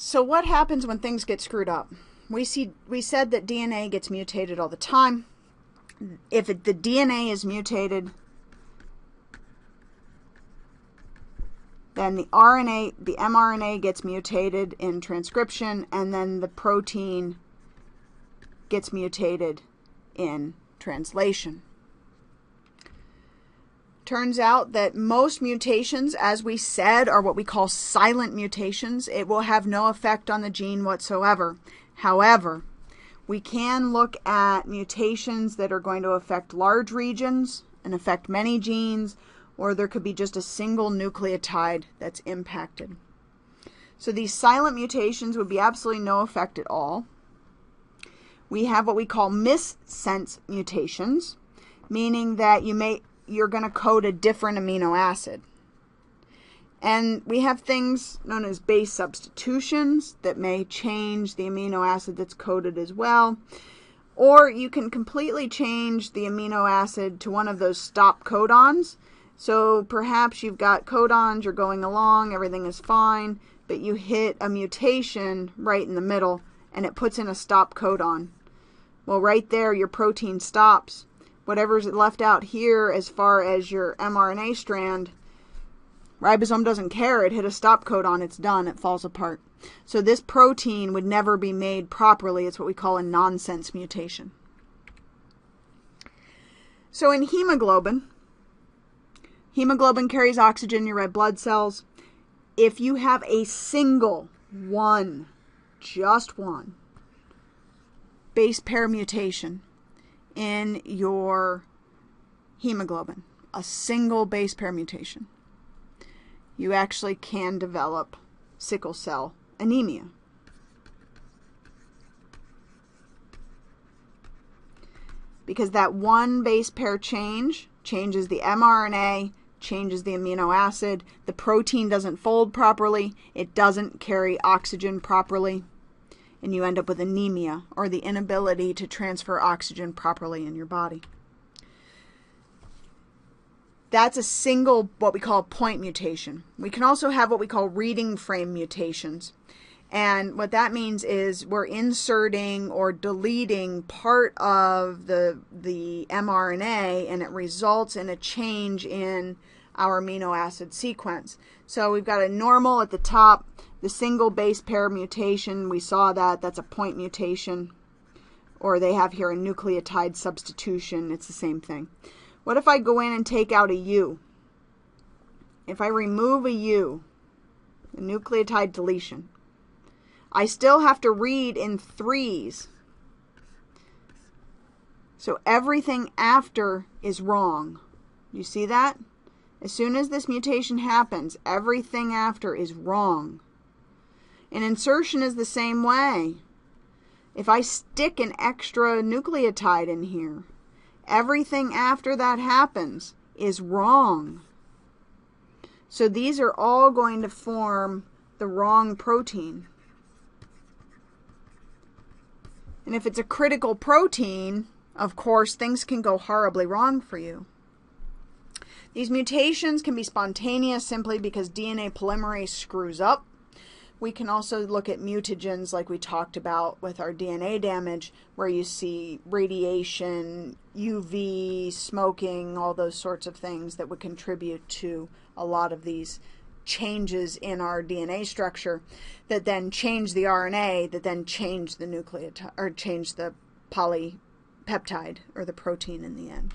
So what happens when things get screwed up? We said that DNA gets mutated all the time. If the DNA is mutated, then the mRNA gets mutated in transcription, and then the protein gets mutated in translation. Turns out that most mutations, as we said, are what we call silent mutations. It will have no effect on the gene whatsoever. However, we can look at mutations that are going to affect large regions and affect many genes, or there could be just a single nucleotide that's impacted. So these silent mutations would be absolutely no effect at all. We have what we call missense mutations, meaning that you're going to code a different amino acid. And we have things known as base substitutions that may change the amino acid that's coded as well. Or you can completely change the amino acid to one of those stop codons. So perhaps you've got codons, you're going along, everything is fine, but you hit a mutation right in the middle and it puts in a stop codon. Well, right there your protein stops. Whatever's left out here as far as your mRNA strand, ribosome doesn't care. It hit a stop codon, it's done, it falls apart. So this protein would never be made properly. It's what we call a nonsense mutation. So in hemoglobin carries oxygen in your red blood cells. If you have a single one, just one, base pair mutation in your hemoglobin, a single base pair mutation, you actually can develop sickle cell anemia. Because that one base pair changes the mRNA, changes the amino acid, the protein doesn't fold properly, it doesn't carry oxygen properly, and you end up with anemia, or the inability to transfer oxygen properly in your body. That's a single, what we call point mutation. We can also have what we call reading frame mutations. And what that means is we're inserting or deleting part of the mRNA, and it results in a change in our amino acid sequence. So we've got a normal at the top, the single base pair mutation, we saw that's a point mutation. Or they have here a nucleotide substitution, it's the same thing. What if I go in and take out a U? If I remove a U, a nucleotide deletion, I still have to read in threes. So everything after is wrong. You see that? As soon as this mutation happens, everything after is wrong. And insertion is the same way. If I stick an extra nucleotide in here, everything after that happens is wrong. So these are all going to form the wrong protein. And if it's a critical protein, of course, things can go horribly wrong for you. These mutations can be spontaneous simply because DNA polymerase screws up. We can also look at mutagens like we talked about with our DNA damage, where you see radiation, UV, smoking, all those sorts of things that would contribute to a lot of these changes in our DNA structure that then change the RNA, that then change the nucleotide, or change the polypeptide or the protein in the end.